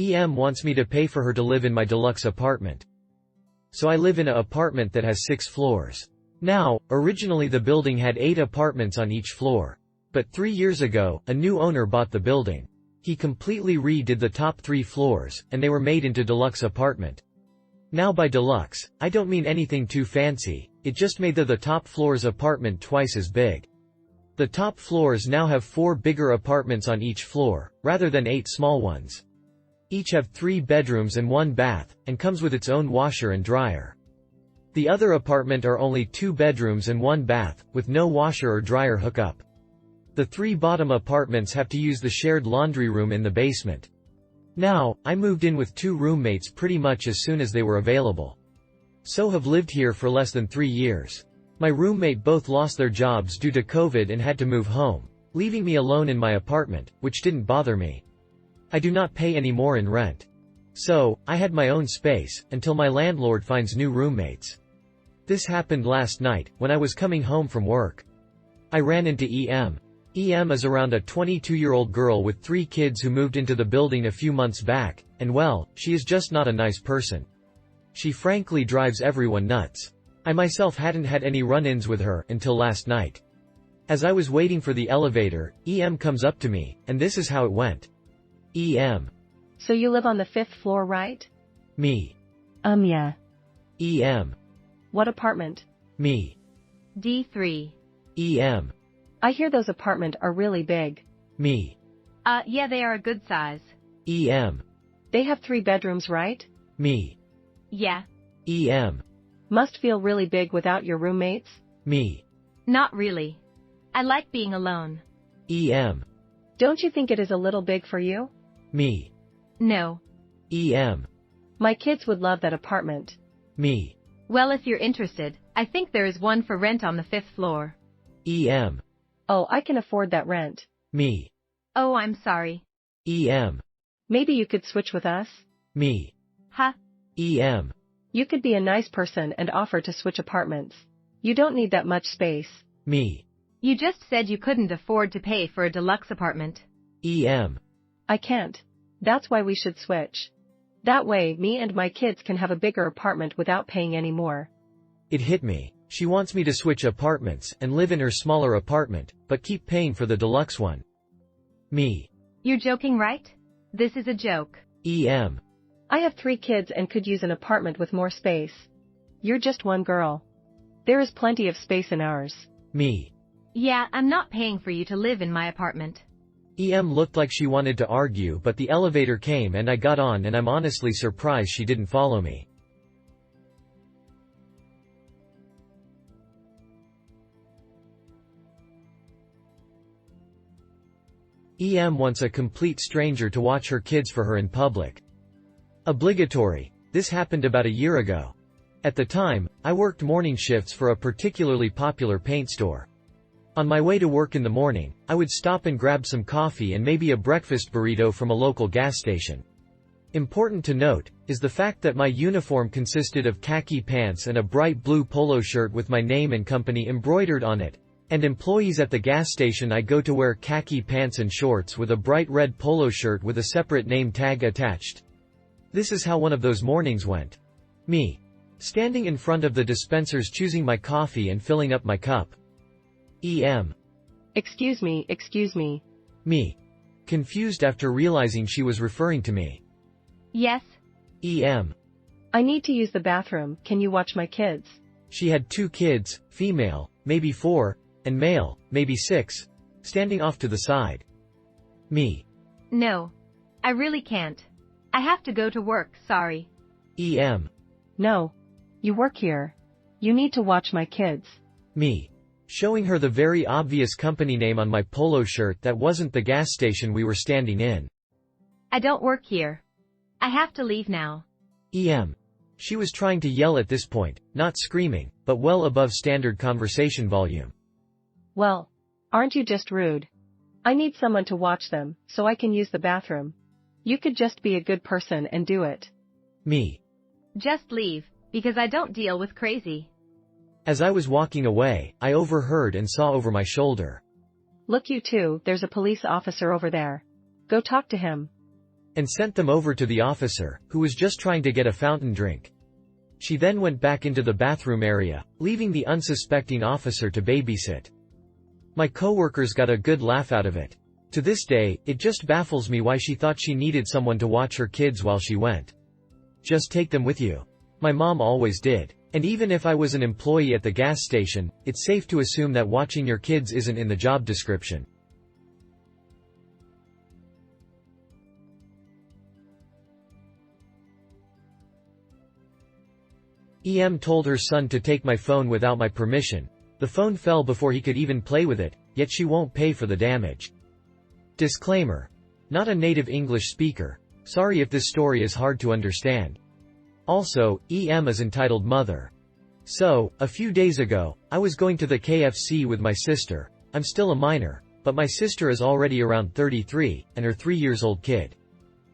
EM wants me to pay for her to live in my deluxe apartment. So I live in an apartment that has 6 floors. Now, originally the building had 8 apartments on each floor. But 3 years ago, a new owner bought the building. He completely redid the top 3 floors, and they were made into deluxe apartment. Now by deluxe, I don't mean anything too fancy, it just made the top floor's apartment twice as big. The top floors now have 4 bigger apartments on each floor, rather than 8 small ones. Each have 3 bedrooms and 1 bath, and comes with its own washer and dryer. The other apartment are only 2 bedrooms and 1 bath, with no washer or dryer hookup. The 3 bottom apartments have to use the shared laundry room in the basement. Now, I moved in with 2 roommates pretty much as soon as they were available. So have lived here for less than 3 years. My roommate both lost their jobs due to COVID and had to move home, leaving me alone in my apartment, which didn't bother me. I do not pay any more in rent. So, I had my own space, until my landlord finds new roommates. This happened last night, when I was coming home from work. I ran into EM. EM is around a 22-year-old girl with 3 kids who moved into the building a few months back, and well, she is just not a nice person. She frankly drives everyone nuts. I myself hadn't had any run-ins with her until last night. As I was waiting for the elevator, EM comes up to me, and this is how it went. EM. So you live on the 5th floor, right? Me. Yeah. EM. What apartment? Me. D3. EM. I hear those apartments are really big. Me. Yeah, they are a good size. EM. They have 3 bedrooms, right? Me. Yeah. EM. Must feel really big without your roommates? Me. Not really. I like being alone. EM. Don't you think it is a little big for you? Me. No. EM. My kids would love that apartment. Me. Well, if you're interested, I think there is one for rent on the 5th floor. EM. Oh, I can afford that rent. Me. Oh, I'm sorry. EM. Maybe you could switch with us? Me. Huh? EM. You could be a nice person and offer to switch apartments. You don't need that much space. Me. You just said you couldn't afford to pay for a deluxe apartment. EM. I can't. That's why we should switch. That way, me and my kids can have a bigger apartment without paying any more. It hit me. She wants me to switch apartments and live in her smaller apartment, but keep paying for the deluxe one. Me. You're joking, right? This is a joke. EM. I have 3 kids and could use an apartment with more space. You're just one girl. There is plenty of space in ours. Me. Yeah, I'm not paying for you to live in my apartment. EM looked like she wanted to argue, but the elevator came and I got on, and I'm honestly surprised she didn't follow me. EM wants a complete stranger to watch her kids for her in public. Obligatory. This happened about a year ago. At the time, I worked morning shifts for a particularly popular paint store. On my way to work in the morning, I would stop and grab some coffee and maybe a breakfast burrito from a local gas station. Important to note, is the fact that my uniform consisted of khaki pants and a bright blue polo shirt with my name and company embroidered on it, and employees at the gas station I go to wear khaki pants and shorts with a bright red polo shirt with a separate name tag attached. This is how one of those mornings went. Me. Standing in front of the dispensers choosing my coffee and filling up my cup. EM. Excuse me. Me. Confused after realizing she was referring to me. Yes? EM. I need to use the bathroom, can you watch my kids? She had 2 kids, female, maybe 4, and male, maybe 6, standing off to the side. Me. No. I really can't. I have to go to work, sorry. EM. No. You work here. You need to watch my kids. Me. Showing her the very obvious company name on my polo shirt that wasn't the gas station we were standing in. I don't work here. I have to leave now. EM. She was trying to yell at this point, not screaming, but well above standard conversation volume. Well, aren't you just rude? I need someone to watch them, so I can use the bathroom. You could just be a good person and do it. Me. Just leave, because I don't deal with crazy. As I was walking away, I overheard and saw over my shoulder. Look, you two, there's a police officer over there. Go talk to him. and sent them over to the officer, who was just trying to get a fountain drink. She then went back into the bathroom area, leaving the unsuspecting officer to babysit. My coworkers got a good laugh out of it. To this day, it just baffles me why she thought she needed someone to watch her kids while she went. Just take them with you. My mom always did. And even if I was an employee at the gas station, it's safe to assume that watching your kids isn't in the job description. EM told her son to take my phone without my permission. The phone fell before he could even play with it, yet she won't pay for the damage. Disclaimer. Not a native English speaker. Sorry if this story is hard to understand. Also, EM is entitled mother. So, a few days ago, I was going to the KFC with my sister. I'm still a minor, but my sister is already around 33, and her 3-year-old kid.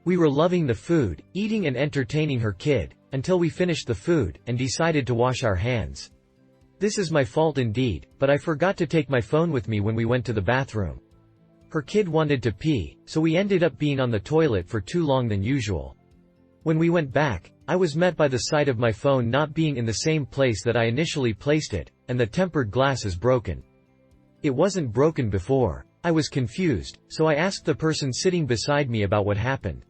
We were loving the food, eating and entertaining her kid, until we finished the food, and decided to wash our hands. This is my fault indeed, but I forgot to take my phone with me when we went to the bathroom. Her kid wanted to pee, so we ended up being on the toilet for too long than usual. When we went back, I was met by the sight of my phone not being in the same place that I initially placed it, and the tempered glass is broken. It wasn't broken before. I was confused, so I asked the person sitting beside me about what happened.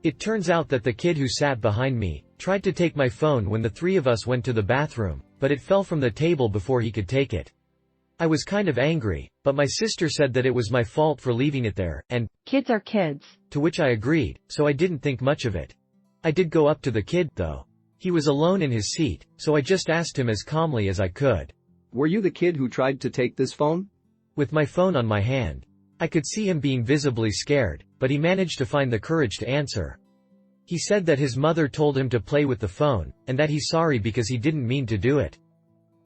It turns out that the kid who sat behind me tried to take my phone when the three of us went to the bathroom, but it fell from the table before he could take it. I was kind of angry, but my sister said that it was my fault for leaving it there, and Kids are kids. to which I agreed, so I didn't think much of it. I did go up to the kid, though. He was alone in his seat, so I just asked him as calmly as I could. Were you the kid who tried to take this phone? With my phone on my hand. I could see him being visibly scared, but he managed to find the courage to answer. He said that his mother told him to play with the phone, and that he's sorry because he didn't mean to do it.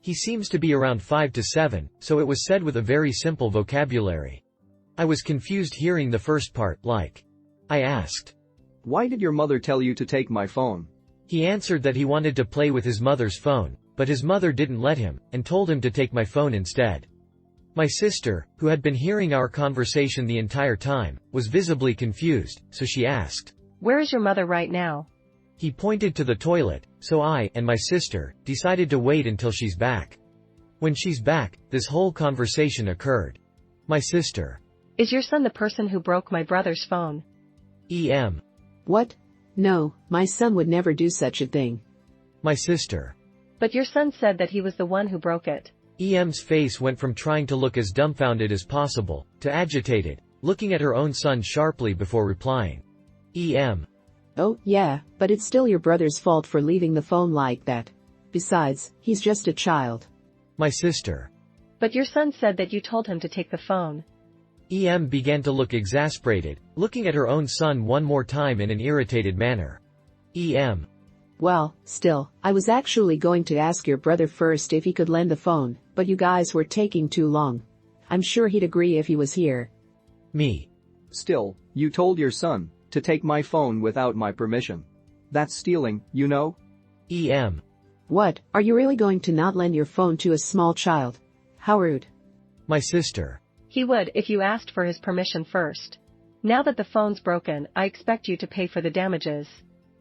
He seems to be around 5 to 7, so it was said with a very simple vocabulary. I was confused hearing the first part, like. I asked. Why did your mother tell you to take my phone? He answered that he wanted to play with his mother's phone, but his mother didn't let him, and told him to take my phone instead. My sister, who had been hearing our conversation the entire time, was visibly confused, so she asked. Where is your mother right now? He pointed to the toilet, so I, and my sister, decided to wait until she's back. When she's back, this whole conversation occurred. My sister. Is your son the person who broke my brother's phone? EM. What? No, my son would never do such a thing. My sister. But your son said that he was the one who broke it. EM's face went from trying to look as dumbfounded as possible, to agitated, looking at her own son sharply before replying. EM. Oh, yeah, but it's still your brother's fault for leaving the phone like that. Besides, he's just a child. My sister. But your son said that you told him to take the phone. EM began to look exasperated, looking at her own son one more time in an irritated manner. EM. Well, still, I was actually going to ask your brother first if he could lend the phone, but you guys were taking too long. I'm sure he'd agree if he was here. Me. Still, you told your son to take my phone without my permission. That's stealing, you know? EM. What, are you really going to not lend your phone to a small child? How rude. My sister. He would if you asked for his permission first. Now that the phone's broken, I expect you to pay for the damages.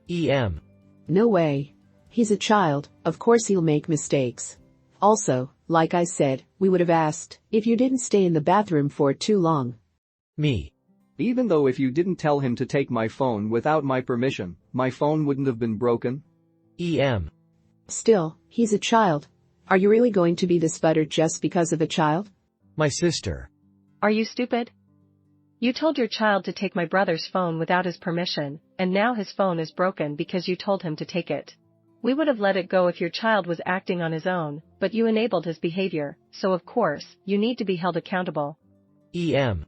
EM. No way. He's a child, of course he'll make mistakes. Also, like I said, we would have asked if you didn't stay in the bathroom for too long. Me. Even though if you didn't tell him to take my phone without my permission, my phone wouldn't have been broken. EM. Still, he's a child. Are you really going to be this buttered just because of a child? My sister. Are you stupid? You told your child to take my brother's phone without his permission, and now his phone is broken because you told him to take it. We would have let it go if your child was acting on his own, but you enabled his behavior, so of course, you need to be held accountable. EM.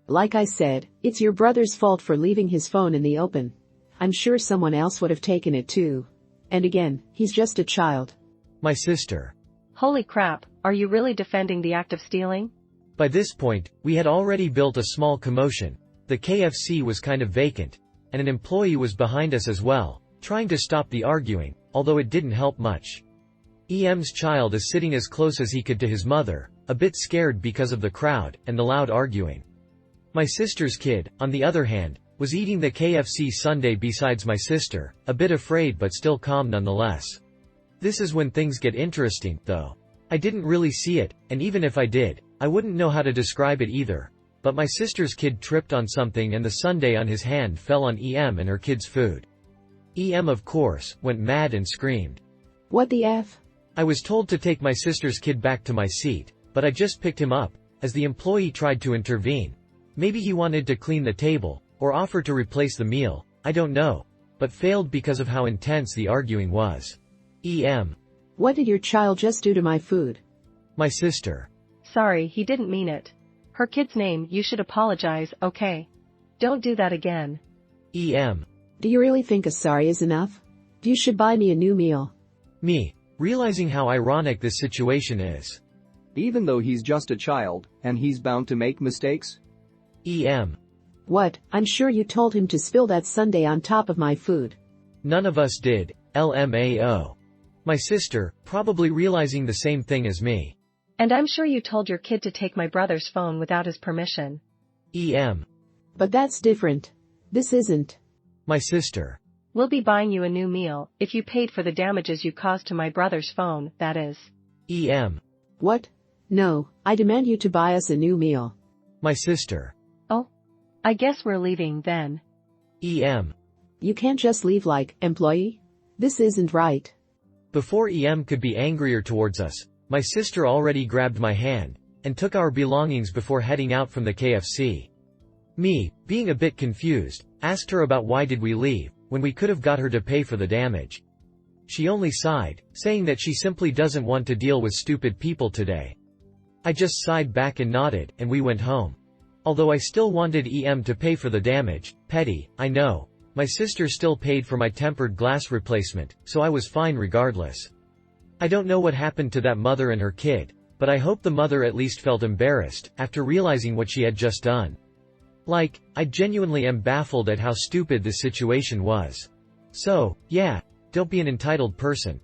Like I said, it's your brother's fault for leaving his phone in the open. I'm sure someone else would have taken it too. And again, he's just a child. My sister. Holy crap, are you really defending the act of stealing? By this point, we had already built a small commotion. The KFC was kind of vacant, and an employee was behind us as well, trying to stop the arguing, although it didn't help much. EM's child is sitting as close as he could to his mother, a bit scared because of the crowd and the loud arguing. My sister's kid, on the other hand, was eating the KFC sundae besides my sister, a bit afraid but still calm nonetheless. This is when things get interesting, though. I didn't really see it, and even if I did, I wouldn't know how to describe it either. But my sister's kid tripped on something and the sundae on his hand fell on EM and her kid's food. EM, of course, went mad and screamed. What the F? I was told to take my sister's kid back to my seat, but I just picked him up, as the employee tried to intervene. Maybe he wanted to clean the table, or offer to replace the meal, I don't know, but failed because of how intense the arguing was. EM. What did your child just do to my food? My sister. Sorry, he didn't mean it. Her kid's name, you should apologize, okay? Don't do that again. EM. Do you really think a sorry is enough? You should buy me a new meal. Me. Realizing how ironic this situation is. Even though he's just a child, and he's bound to make mistakes? EM. What, I'm sure you told him to spill that sundae on top of my food. None of us did, LMAO. My sister, probably realizing the same thing as me. And I'm sure you told your kid to take my brother's phone without his permission. EM. But that's different. This isn't. My sister. We'll be buying you a new meal, if you paid for the damages you caused to my brother's phone, that is. EM. What? No, I demand you to buy us a new meal. My sister. Oh? I guess we're leaving then. EM. You can't just leave like, employee? This isn't right. Before EM could be angrier towards us, my sister already grabbed my hand, and took our belongings before heading out from the KFC. Me, being a bit confused, asked her about why did we leave, when we could have got her to pay for the damage. She only sighed, saying that she simply doesn't want to deal with stupid people today. I just sighed back and nodded, and we went home. Although I still wanted EM to pay for the damage, petty, I know. My sister still paid for my tempered glass replacement, so I was fine regardless. I don't know what happened to that mother and her kid, but I hope the mother at least felt embarrassed, after realizing what she had just done. Like, I genuinely am baffled at how stupid this situation was. So, yeah, don't be an entitled person.